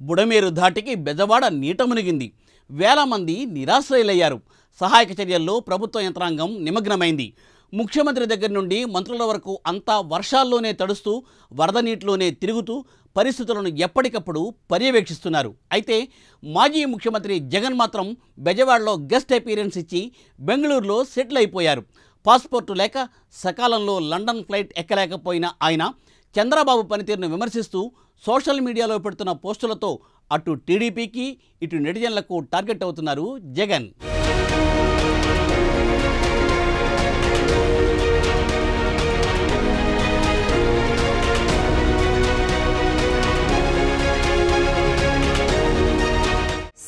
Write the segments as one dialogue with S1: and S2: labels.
S1: బుడమేరు ధాటికి బెజవాడ నీట మునిగింది. వేల మంది నిరాశ్రయులయ్యారు. సహాయక చర్యల్లో ప్రభుత్వ యంత్రాంగం నిమగ్నమైంది. ముఖ్యమంత్రి దగ్గర నుండి మంత్రుల వరకు అంతా వర్షాల్లోనే తడుస్తూ వరద నీటిలోనే తిరుగుతూ పరిస్థితులను ఎప్పటికప్పుడు పర్యవేక్షిస్తున్నారు. అయితే మాజీ ముఖ్యమంత్రి జగన్ మాత్రం బెజవాడలో గెస్ట్ అపీరెన్స్ ఇచ్చి బెంగళూరులో సెటిల్ అయిపోయారు. పాస్పోర్టు లేక సకాలంలో లండన్ ఫ్లైట్ ఎక్కలేకపోయిన ఆయన చంద్రబాబు పనితీరును విమర్శిస్తూ సోషల్ మీడియాలో పెడుతున్న పోస్టులతో అటు టీడీపీకి ఇటు నెటిజన్లకు టార్గెట్ అవుతున్నారు జగన్.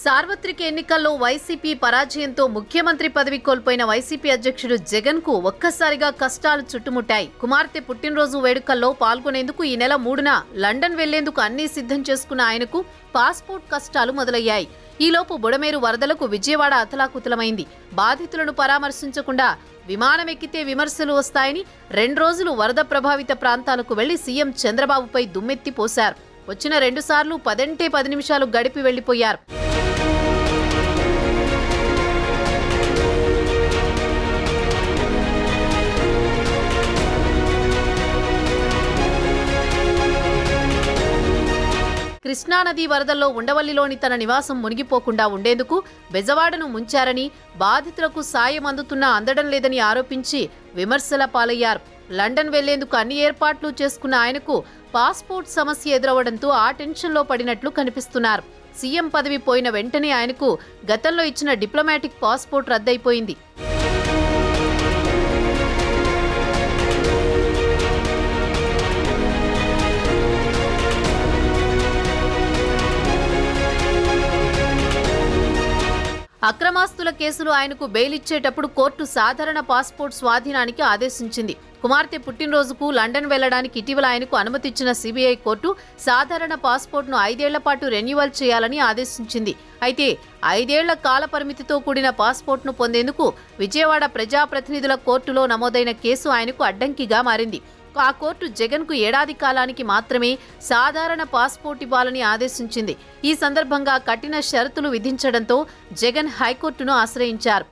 S2: సార్వత్రిక ఎన్నికల్లో వైసీపీ పరాజయంతో ముఖ్యమంత్రి పదవి కోల్పోయిన వైసీపీ అధ్యక్షుడు జగన్ కు ఒక్కసారిగా కష్టాలు చుట్టుముట్టాయి. కుమార్తె పుట్టినరోజు వేడుకల్లో పాల్గొనేందుకు ఈ నెల 3న లండన్ వెళ్లేందుకు అన్నీ సిద్ధం చేసుకున్న ఆయనకు పాస్పోర్ట్ కష్టాలు మొదలయ్యాయి. ఈలోపు బుడమేరు వరదలకు విజయవాడ అతలాకుతలమైంది. బాధితులను పరామర్శించకుండా విమానం ఎక్కితే విమర్శలు వస్తాయని 2 రోజులు వరద ప్రభావిత ప్రాంతాలకు వెళ్లి సీఎం చంద్రబాబుపై దుమ్మెత్తి పోశారు. వచ్చిన 2 సార్లు 10 అంటే 10 నిమిషాలు గడిపి వెళ్లిపోయారు. కృష్ణానది వరదల్లో ఉండవల్లిలోని తన నివాసం మునిగిపోకుండా ఉండేందుకు బెజవాడను ముంచారని, బాధితులకు సాయం అందడం లేదని ఆరోపించి విమర్శల పాలయ్యారు. లండన్ వెళ్లేందుకు అన్ని ఏర్పాట్లు చేసుకున్న ఆయనకు పాస్పోర్ట్ సమస్య ఎదురవడంతో ఆ టెన్షన్లో పడినట్లు కనిపిస్తున్నారు. సీఎం పదవి పోయిన వెంటనే ఆయనకు గతంలో ఇచ్చిన డిప్లొమాటిక్ పాస్పోర్ట్ రద్దయిపోయింది. అక్రమాస్తుల కేసులు ఆయనకు బెయిల్ ఇచ్చేటప్పుడు కోర్టు సాధారణ పాస్పోర్ట్ స్వాధీనానికి ఆదేశించింది. కుమార్తె పుట్టినరోజుకు లండన్ వెళ్లడానికి ఇటీవల ఆయనకు అనుమతి ఇచ్చిన సిబిఐ కోర్టు సాధారణ పాస్పోర్ట్ను 5 ఏళ్ల పాటు రెన్యువల్ చేయాలని ఆదేశించింది. అయితే 5 ఏళ్ల కాల పరిమితితో కూడిన పాస్పోర్ట్ను పొందేందుకు విజయవాడ ప్రజాప్రతినిధుల కోర్టులో నమోదైన కేసు ఆయనకు అడ్డంకిగా మారింది. ఆ కోర్టు జగన్కు ఏడాది కాలానికి మాత్రమే సాధారణ పాస్పోర్ట్ ఇవ్వాలని ఆదేశించింది. ఈ సందర్భంగా కఠిన షరతులు విధించడంతో జగన్ హైకోర్టును ఆశ్రయించారు.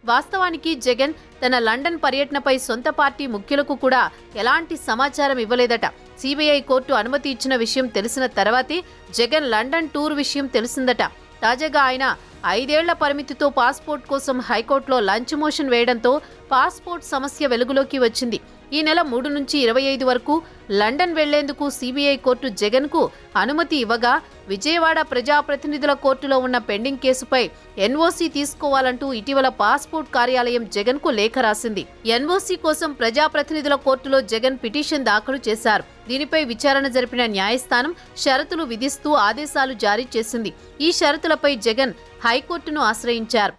S2: వాస్తవానికి జగన్ తన లండన్ పర్యటనపై సొంత పార్టీ ముఖ్యులకు కూడా ఎలాంటి సమాచారం ఇవ్వలేదట. సిబిఐ కోర్టు అనుమతి ఇచ్చిన విషయం తెలిసిన తర్వాతే జగన్ లండన్ టూర్ విషయం తెలిసిందట. తాజాగా ఆయన 5 ఏళ్ల పరిమితితో పాస్పోర్ట్ కోసం హైకోర్టులో లంచ్ మోషన్ వేయడంతో పాస్పోర్ట్ సమస్య వెలుగులోకి వచ్చింది. ఈ నెల 3 నుంచి 25 వరకు లండన్ వెళ్లేందుకు సిబిఐ కోర్టు జగన్కు అనుమతి ఇవ్వగా విజయవాడ ప్రజాప్రతినిధుల కోర్టులో ఉన్న పెండింగ్ కేసుపై ఎన్ఓసీ తీసుకోవాలంటూ ఇటీవల పాస్పోర్ట్ కార్యాలయం జగన్కు లేఖ రాసింది. ఎన్ఓసీ కోసం ప్రజాప్రతినిధుల కోర్టులో జగన్ పిటిషన్ దాఖలు చేశారు. దీనిపై విచారణ జరిపిన న్యాయస్థానం షరతులు విధిస్తూ ఆదేశాలు జారీ చేసింది. ఈ షరతులపై జగన్ హైకోర్టును ఆశ్రయించారు.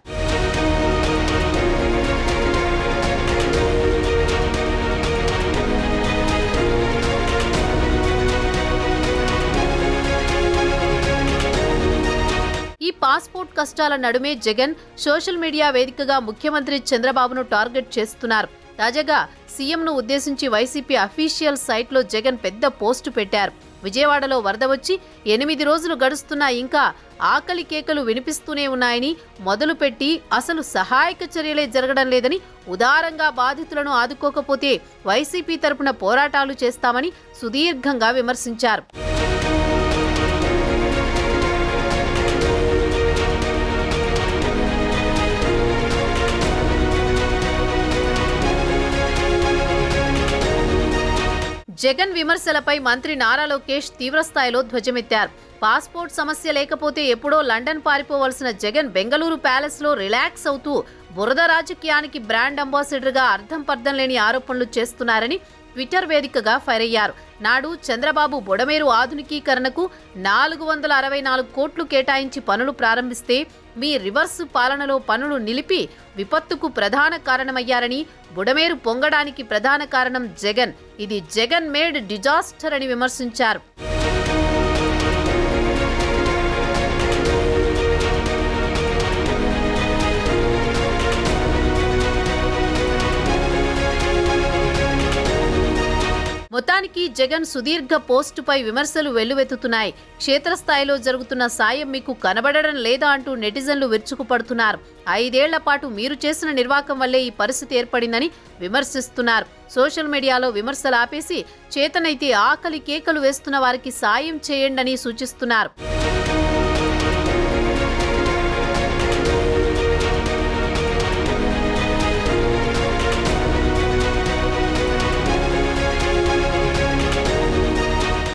S2: ఈ పాస్పోర్ట్ కష్టాల నడుమే జగన్ సోషల్ మీడియా వేదికగా ముఖ్యమంత్రి చంద్రబాబును టార్గెట్ చేస్తున్నారు. తాజాగా సీఎంను ఉద్దేశించి వైసీపీ అఫీషియల్ సైట్లో జగన్ పెద్ద పోస్టు పెట్టారు. విజయవాడలో వరద వచ్చి 8 రోజులు గడుస్తున్నా ఇంకా ఆకలి కేకలు వినిపిస్తూనే ఉన్నాయని, మొదలుపెట్టి అసలు సహాయక చర్యలే జరగడం లేదని, ఉదారంగా బాధితులను ఆదుకోకపోతే వైసీపీ తరపున పోరాటాలు చేస్తామని సుదీర్ఘంగా విమర్శించారు. జగన్ విమర్శలపై మంత్రి నారా లోకేష్ తీవ్రస్థాయిలో ధ్వజమెత్తారు. పాస్పోర్ట్ సమస్య లేకపోతే ఎప్పుడో లండన్ పారిపోవలసిన జగన్ బెంగళూరు ప్యాలెస్లో రిలాక్స్ అవుతూ బురద రాజకీయానికి బ్రాండ్ అంబాసిడర్గా అర్థం పర్థం లేని ఆరోపణలు చేస్తున్నారని ట్విట్టర్ వేదికగా ఫైర్ అయ్యారు. నాడు చంద్రబాబు బుడమేరు ఆధునికీకరణకు 464 కోట్లు కేటాయించి పనులు ప్రారంభిస్తే మీ రివర్స్ పాలనలో పనులు నిలిపి విపత్తుకు ప్రధాన కారణమయ్యారని, బుడమేరు పొంగడానికి ప్రధాన కారణం జగన్, ఇది జగన్ మేడ్ డిజాస్టర్ అని విమర్శించారు. నిజానికి జగన్ సుదీర్ఘ పోస్టుపై విమర్శలు వెల్లువెత్తుతున్నాయి. క్షేత్రస్థాయిలో జరుగుతున్న సాయం మీకు కనబడడం లేదా అంటూ నెటిజన్లు విరుచుకుపడుతున్నారు. 5 ఏళ్ల పాటు మీరు చేసిన నిర్వాకం వల్లే ఈ పరిస్థితి ఏర్పడిందని విమర్శిస్తున్నారు. సోషల్ మీడియాలో విమర్శలు ఆపేసి చేతనైతే ఆకలి కేకలు వేస్తున్న వారికి సాయం చేయండని సూచిస్తున్నారు.